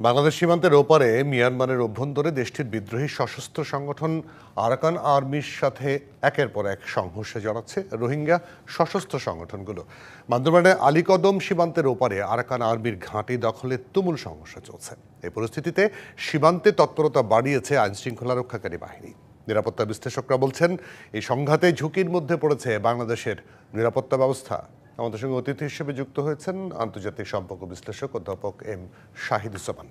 বাংলাদেশ সীমান্তের ওপারে মিয়ানমারের অভ্যন্তরে দেশটির বিদ্রোহী সশস্ত্র সংগঠন আরাকান আর্মির সাথে একের পর এক সংঘর্ষে জড়াচ্ছে রোহিঙ্গা সশস্ত্র সংগঠনগুলো। বান্দরবানে আলীকদম সীমান্তের ওপারে আরাকান আর্মির ঘাঁটি দখলে তুমুল সংঘর্ষ চলছে। এই পরিস্থিতিতে সীমান্তে তৎপরতা বাড়িয়েছে আইনশৃঙ্খলা রক্ষাকারী বাহিনী। নিরাপত্তা বিশ্লেষকরা বলছেন, এই সংঘাতে ঝুঁকির মধ্যে পড়েছে বাংলাদেশের নিরাপত্তা ব্যবস্থা। আমাদের সঙ্গে অতিথি হিসেবে যুক্ত হয়েছেন আন্তর্জাতিক সম্পর্ক বিশ্লেষক অধ্যাপক এম শাহিদুজ্জামান।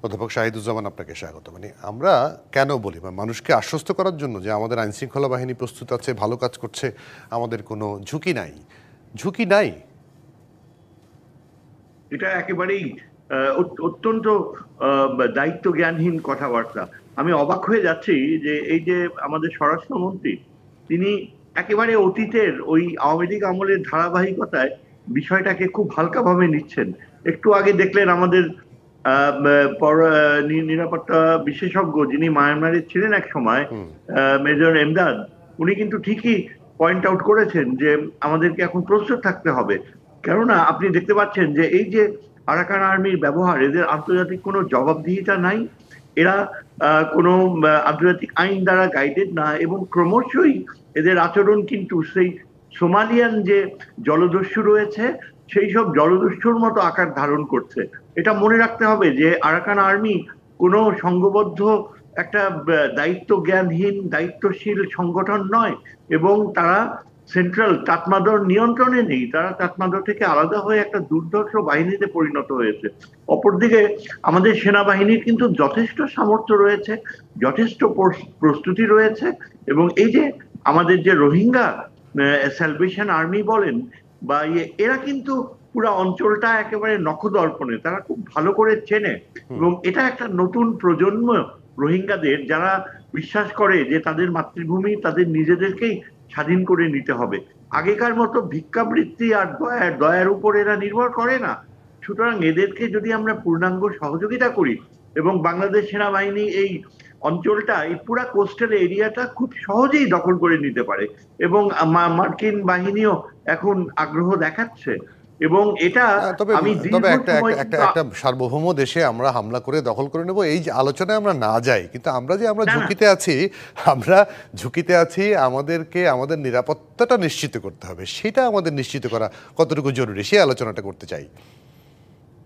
অধ্যাপক শাহিদুজ্জামান, আপনাকে স্বাগত। আমরা কেন বলি, মানুষকে আশ্বস্ত করার জন্য যে আমাদের আইন শৃঙ্খলা বাহিনী প্রস্তুত আছে, ভালো কাজ করছে, আমাদের কোনো ঝুঁকি নাই। ঝুঁকি নাই, এটা একেবারেই অত্যন্ত দায়িত্ব জ্ঞানহীন কথাবার্তা। আমি অবাক হয়ে যাচ্ছি যে এই যে আমাদের স্বরাষ্ট্রমন্ত্রী, তিনি একেবারে অতীতের ওই আওয়ামী লীগ আমলের ধারাবাহিকতায় বিষয়টাকে খুব হালকাভাবে নিচ্ছেন। একটু আগে দেখলেন আমাদের নিরাপত্তা বিশেষজ্ঞ, যিনি মায়ানমারে ছিলেন এক সময়, মেজর এমদাদ, উনি কিন্তু ঠিকই পয়েন্ট আউট করেছেন যে আমাদেরকে এখন প্রস্তুত থাকতে হবে। কেননা আপনি দেখতে পাচ্ছেন যে এই যে আরাকান আর্মির ব্যবহার, এদের আন্তর্জাতিক কোনো জবাবদিহিতা নাই, এরা কোনো আন্তর্জাতিক আইন দ্বারা গাইডেড না, এবং ক্রমশই এদের আচরণ কিন্তু সেই সোমালিয়ান যে জলদস্যু রয়েছে সেই সব জলদস্যুর মতো আকার ধারণ করছে। এটা মনে রাখতে হবে যে আরাকান আর্মি কোনো সংঘবদ্ধ একটা দায়িত্ব জ্ঞানহীন দায়িত্বশীল সংগঠন নয়, এবং তারা সেন্ট্রাল তাতমাদর নিয়ন্ত্রণে নেই। তারা তাতমাদর থেকে আলাদা হয়ে একটা দুর্ধর্ষ বাহিনীতে পরিণত হয়েছে। অপরদিকে আমাদের সেনাবাহিনীর কিন্তু যথেষ্ট সামর্থ্য রয়েছে, যথেষ্ট প্রস্তুতি রয়েছে, এবং এই যে আমাদের যে রোহিঙ্গা স্যালভেশন আর্মি বলেন বা এরা কিন্তু পুরো অঞ্চলটা একেবারে নখদর্পণে তারা খুব ভালো করে চেনে, এবং এটা একটা নতুন প্রজন্ম রোহিঙ্গাদের, যারা বিশ্বাস করে যে তাদের মাতৃভূমি তাদের নিজেদেরকেই স্বাধীন করে নিতে হবে। আগেকার মতো ভিক্ষাবৃত্তি আর দয়ার উপর এরা নির্ভর করে না। সুতরাং এদেরকে যদি আমরা পূর্ণাঙ্গ সহযোগিতা করি, এবং বাংলাদেশ সেনাবাহিনী এই অঞ্চলটা, এই পুরা কোস্টাল এরিয়াটা খুব সহজেই দখল করে নিতে পারে, এবং মার্কিন বাহিনীও এখন আগ্রহ দেখাচ্ছে। এবং এটা আমি একটা সার্বভৌম দেশে আমরা হামলা করে দখল করে নেব, এই যে আলোচনায় আমরা না যাই, কিন্তু আমরা ঝুঁকিতে আছি, আমাদেরকে আমাদের নিরাপত্তাটা নিশ্চিত করতে হবে। সেটা আমাদের নিশ্চিত করা কতটুকু জরুরি, সেই আলোচনাটা করতে চাই।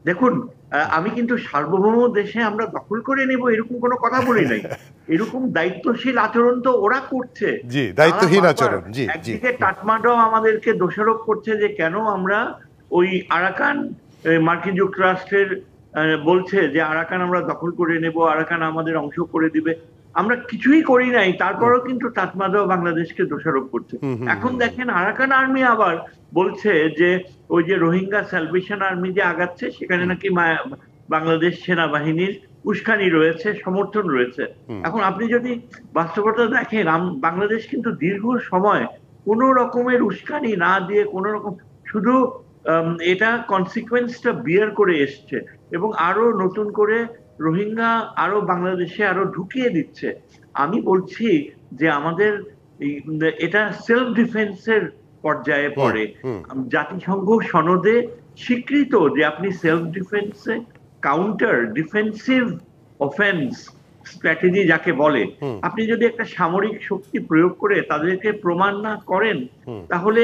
দেখুন, আমি কিন্তু সার্বভৌম দেশে আমরা দখল করে নেব এরকম কোনো কথা বলি নাই। এরকম দায়িত্বশীল আচরণ তো ওরা করছে। জি, দায়িত্বহীন আচরণ। জি, একদিকে টাটমাডাও আমাদেরকে দোষারোপ করছে যে কেন আমরা ওই আরাকান, মার্কিন যুক্তরাষ্ট্রের বলছে যে আরাকান আমরা দখল করে নেব, আরাকান আমাদের অংশ করে দিবে। আমরা কিছুই করি নাই, তারপরেও কিন্তু টাটমাডাও বাংলাদেশকে দোষারোপ করছে। এখন দেখেন আরাকান আর্মি আবার বলছে যে ওই যে রোহিঙ্গা স্যালভেশন আর্মি যে আগাচ্ছে, সেখানে নাকি বাংলাদেশ সেনাবাহিনীর উস্কানি রয়েছে, সমর্থন রয়েছে। এখন আপনি যদি বাস্তবতা দেখেন, বাংলাদেশ কিন্তু দীর্ঘ সময় কোন রকমের উস্কানি না দিয়ে, কোন রকম শুধু এটা কনসিকুয়েন্সটা বিয়ার করে এসছে, এবং আরো নতুন করে রোহিঙ্গা আরো বাংলাদেশে আরো ঢুকিয়ে দিচ্ছে। আমি বলছি যে আমাদের এটা সেলফ ডিফেন্সের পর্যায়ে পড়ে। জাতিসংঘ সনদে স্বীকৃত যে আপনি সেলফ ডিফেন্সে কাউন্টার ডিফেন্সিভ অফেন্স স্ট্র্যাটেজি যাকে বলে, আপনি যদি একটা সামরিক শক্তি প্রয়োগ করে তাদেরকে প্রমাণ না করেন, তাহলে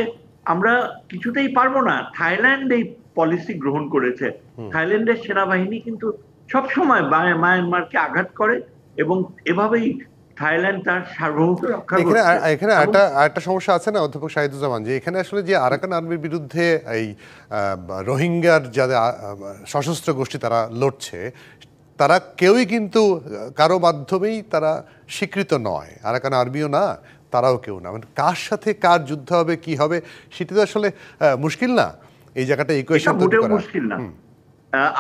আমরা কিছুতেই পারবো না। থাইল্যান্ড এই পলিসি গ্রহণ করেছে। থাইল্যান্ডের সেনাবাহিনী কিন্তু সবসময় মায়ানমারকে আঘাত করে, এবং এভাবেই থাইল্যান্ড তার সার্বভৌমত্ব রক্ষা করছে। এখানে একটা সমস্যা আছে না অধ্যাপক শাহিদুজ্জামান, যে এখানে আসলে যে আরাকান আর্মির বিরুদ্ধে এই রোহিঙ্গার যাদের সশস্ত্র গোষ্ঠী তারা লড়ছে, তারা কেউই কিন্তু কারো মাধ্যমেই তারা স্বীকৃত নয়। আরাকান আর্মিও না, তারাও কেউ না। মানে কার সাথে কার যুদ্ধ হবে, কি হবে, সেটা তো আসলে মুশকিল না। এই জায়গাটা ইকুয়েশন মোটেও মুশকিল না।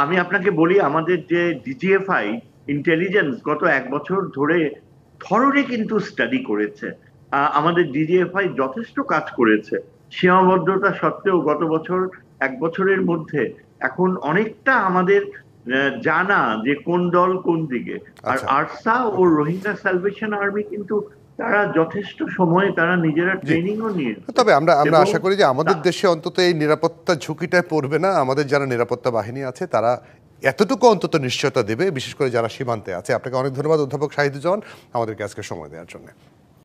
আমি আপনাকে বলি, আমাদের যে ডিজিএফআই ইন্টেলিজেন্স গত 1 বছর ধরে থরলি কিন্তু স্টাডি করেছে। আমাদের ডিজিএফআই যথেষ্ট কাজ করেছে। সীমাবদ্ধতা সত্ত্বেও গত বছর 1 বছরের মধ্যে এখন অনেকটা আমাদের জানা যে কোন দল কোন দিকে। আর আরসা ও রোহিঙ্গা স্যালভেশন আর্মি কিন্তু তারা যথেষ্ট সময়ে তারা নিজেরা ট্রেনিংও নিয়ে। তবে আমরা আশা করি যে আমাদের দেশে অন্তত এই নিরাপত্তা ঝুঁকিটায় পড়বে না। আমাদের যারা নিরাপত্তা বাহিনী আছে তারা এতটুকু অন্তত নিশ্চয়তা দেবে, বিশেষ করে যারা সীমান্তে আছে। আপনাকে অনেক ধন্যবাদ অধ্যাপক শাহিদুজ্জামান আমাদেরকে আজকে সময় দেওয়ার জন্য।